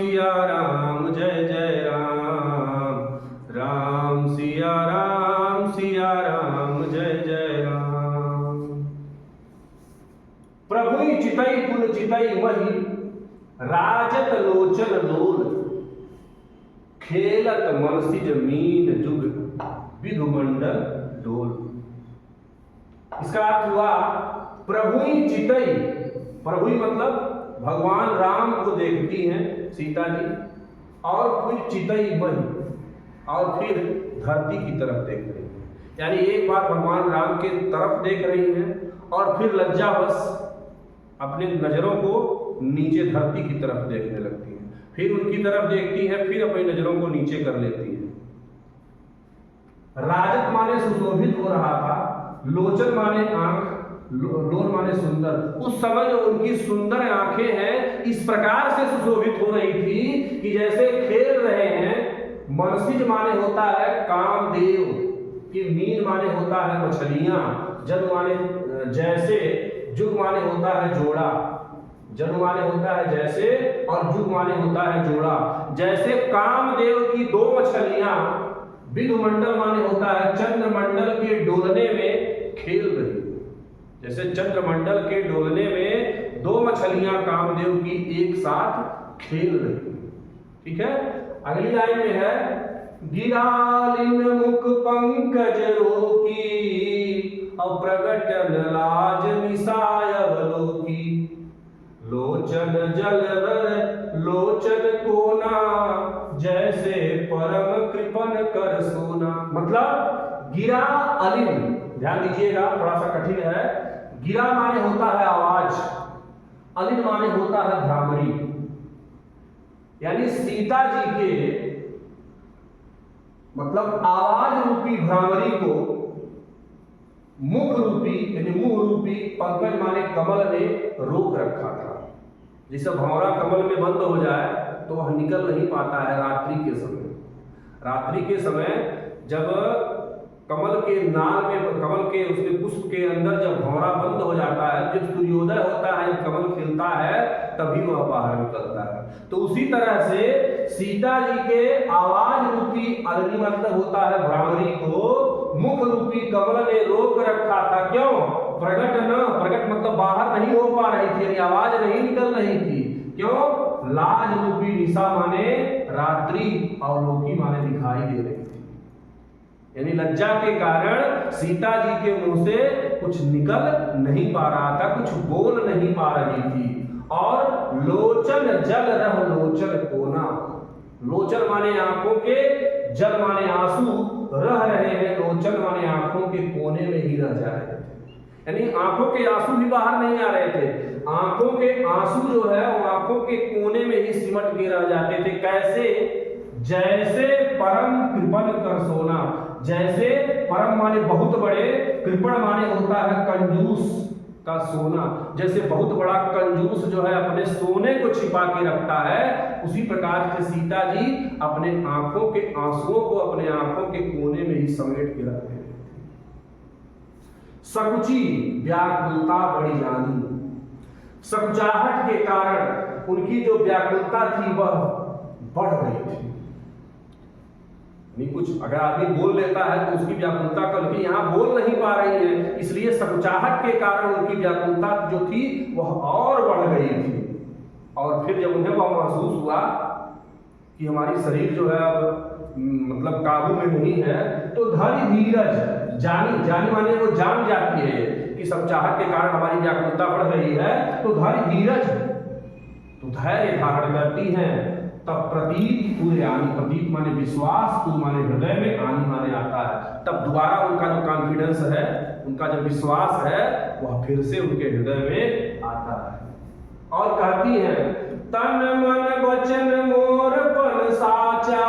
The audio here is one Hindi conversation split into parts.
सिया राम जय जय राम, राम सिया राम जय जय राम। प्रभु चितई पुन चितई मही, राजत लोचन लोल, खेलत मनसिज मीन जुग, विधुमंडल डोल। इसका अर्थ हुआ प्रभु चितई, प्रभु मतलब भगवान राम को देखती हैं सीता जी, और फिर चितई मही, और फिर धरती की तरफ देख रही हैं। यानी एक बार भगवान राम के तरफ देख रही हैं और फिर लज्जावश अपने नजरों को नीचे धरती की तरफ देखने लगती हैं, फिर उनकी तरफ देखती है, फिर अपनी नजरों को नीचे कर लेती है। राजत माने सुशोभित हो रहा था, लोचन माने आंख, लोल माने सुंदर। उस समय जो उनकी सुंदर आंखें हैं इस प्रकार से सुशोभित हो रही थी कि जैसे खेल रहे हैं। मनसिज माने होता है कामदेव, कि मीन माने होता है मछलियां, जन माने जैसे, जुग माने होता है जोड़ा, जन माने होता है जैसे, और जुग माने होता है जोड़ा। जैसे कामदेव की दो मछलियां विधुमंडल माने होता है चंद्रमंडल के डोलने में खेल रही, जैसे चंद्रमंडल के डोलने में दो मछलियां कामदेव की एक साथ खेल रही। ठीक है, अगली लाइन में है गिरालिन मुख पंकज रोकी, अप्रगटन लाज निसाय अवलोकी, लोचन जलवर लोचन कोना, जैसे परम कृपन कर सोना। मतलब गिरा अलिन, ध्यान दीजिएगा थोड़ा सा कठिन है। गिरा माने होता है आवाज, अलिन माने होता है भ्रामरी। यानी सीता जी के मतलब आवाज रूपी भ्रामरी को मुख रूपी यानी मुंह रूपी पंकज माने कमल ने रोक रखा था। जैसे भंवरा कमल में बंद हो जाए तो वह निकल नहीं पाता है रात्रि के समय। रात्रि के समय जब कमल के नाल में, कमल के उसके पुष्प के अंदर जब भंवरा बंद हो जाता है, जब सूर्योदय होता है, जब कमल खिलता है, तभी वह बाहर निकलता है। तो उसी तरह से सीता जी के आवाज रूपी अग्नि मतलब होता है भ्रामरी को मुख रूपी कमल ने रोक रखा था। क्यों? प्रगट न, प्रगट मतलब बाहर नहीं हो पा रही थी, यानी आवाज नहीं निकल रही थी। क्यों? लाज रूपी निशा माने रात्रि, और लोकी माने दिखाई दे रही थी। यानी लज्जा के कारण सीता जी के मुंह से कुछ निकल नहीं पा रहा था, कुछ बोल नहीं पा रही थी। और लोचन जल रह लोचन कोना, लोचन माने आंखों के, जल माने आंसू, रह रहे हैं, लोचन माने आंखों के कोने में ही रह जा रहे थे। यानी आंखों के आंसू भी बाहर नहीं आ रहे थे, आंखों के आंसू जो है वो आंखों के कोने में ही सिमट के रह जाते थे। कैसे? जैसे परम कृपण कर सोना, जैसे परम माने बहुत बड़े, कृपण माने होता है कंजूस का सोना। जैसे बहुत बड़ा कंजूस जो है अपने सोने को छिपा के रखता है, उसी प्रकार से सीता जी अपने आंखों के आंसुओं को अपने आंखों के कोने में ही समेट के रखते थे। सकुची व्याकुलता बड़ी जानी, सकुचाहट के कारण उनकी जो व्याकुलता थी वह बढ़ गई थी। नहीं, कुछ अगर आदमी बोल लेता है तो उसकी व्याकुलता कल की यहाँ बोल नहीं पा रही है, इसलिए सकुचाहट के कारण उनकी व्याकुलता जो थी वह और बढ़ गई थी। और फिर जब उन्हें वह महसूस हुआ कि हमारी शरीर जो है अब मतलब काबू में नहीं है, तो धैर्य धीरज जानी, जानी माने वो जान जाती है कि सकुचाहट के कारण हमारी व्याकुलता बढ़ रही है, तो धैर्य धीरज, तो धैर्य धारण करती हैं। तब प्रतीत पूरे आनी, प्रतीत माने विश्वास, पूर्व माने हृदय में, आनी माने आता है। तब दोबारा उनका जो कॉन्फिडेंस है, उनका जो विश्वास है, वह फिर से उनके हृदय में आता है। और कहती है तन मन वचन मोर पन साचा,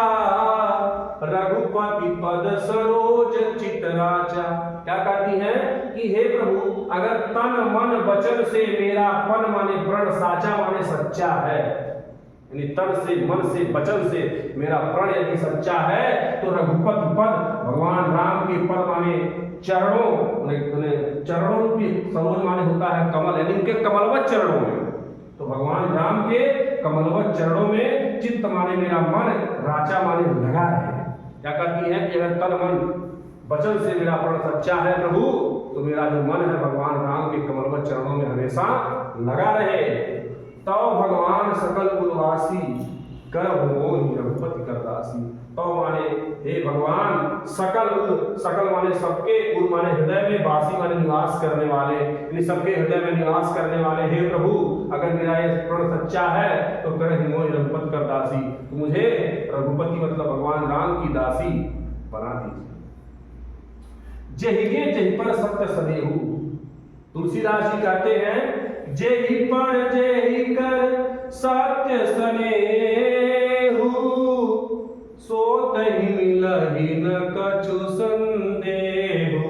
रघुपति पद सरोज चितराचा। क्या कहती है कि हे प्रभु, अगर तन मन वचन से मेरा, पन माने प्रण, साचा माने सच्चा है, यानी तन से, मन से, वचन से मेरा प्रण यदि सच्चा है, तो रघुपति पद, भगवान राम के पद माने चरणों, चरणों रूपी, सरोज माने होता है कमल, यानी उनके कमलवत चरणों में, तो भगवान राम के कमलवत चरणों में चित्त माने मेरा मन, राचा माने लगा है। क्या कहती है कि अगर तन मन वचन से मेरा प्रण सच्चा है प्रभु, तो मेरा जो मन है भगवान राम के कमलवत चरणों में हमेशा लगा रहे। तो भगवान सकल कुलवासी कर मोहि रघुपति कर दासी। तो माने हे भगवान सकल माने सबके, कुल माने हृदय में, वासी माने निवास करने वाले, इन सबके हृदय में निवास करने वाले हे प्रभु, अगर मेरा ये प्रण सच्चा है तो कर मोहि रघुपति कर दासी, तो मुझे रघुपति मतलब भगवान राम की दासी बना दीजिए। जेहिके जेहि पर सत्य सनेहु, तुलसीदास जी कहते हैं जेहि पर जेहि कर सत्य सनेहु, सो तहि मिलहि न कछु संदेहु,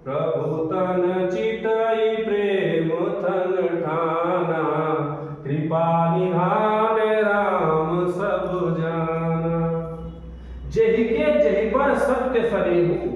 प्रभु तन चितई प्रेम थन ठाना, कृपा निधान राम सब जाना। जेहिके जेहि पर सत्य सनेहु,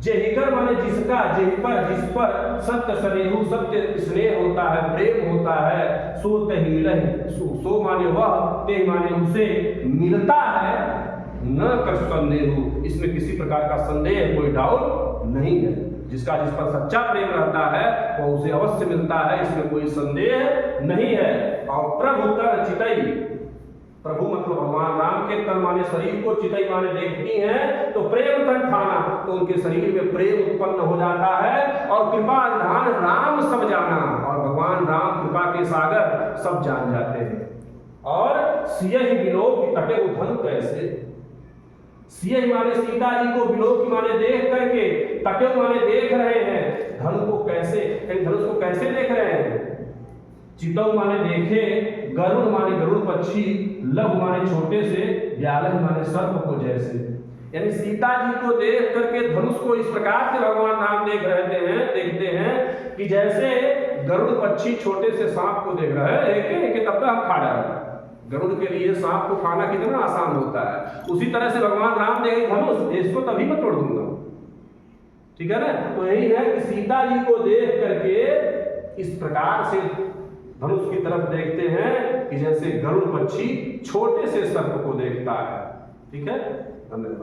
जेहिकर माने जिसका, जेहि पर जिस पर सत्य सनेहु सत्य स्नेह होता है, प्रेम होता है, सो तहि मिलहि, सो माने वह, ते माने उसे मिलता है, न कछु संदेहु, इसमें किसी प्रकार का संदेह कोई डाउट नहीं है। जिसका जिस पर सच्चा प्रेम रहता है वो उसे अवश्य मिलता है, इसमें कोई संदेह नहीं है। और प्रभु तर चितई, प्रभु मतलब भगवान राम के तन माने शरीर को, चितई माने देखती हैं तो प्रेम तन ठाना, तो उनके शरीर में प्रेम उत्पन्न हो जाता है। और कृपा निधान राम सब जाना, और भगवान राम कृपा के सागर सब जान जाते हैं। और सियहि विलोक तटे धन कैसे, सियहि माने सीता जी को, विलोक माने देख करके, तटे माने देख रहे हैं, धन को कैसे, धनुष को कैसे देख रहे हैं। चितौ माने देखे, गरुड़ माने गरुड़ पक्षी, लघु माने छोटे से, व्यालह माने सर्प को जैसे। यानी सीता जी को देख करके धनुष को इस प्रकार से भगवान राम देखते हैं कि जैसे गरुड़ पक्षी छोटे से सांप को देख रहा है, एक तब तक हम खा डाले। गरुड़ के लिए सांप को खाना कितना आसान होता है, उसी तरह से भगवान राम देखे धनुष, इसको तभी मैं तोड़ दूंगा। ठीक है ना। तो यही है कि सीता जी को देख करके इस प्रकार से धनुष की तरफ देखते हैं कि जैसे गरुड़ पक्षी छोटे से सर्प को देखता है। ठीक है, धन्यवाद।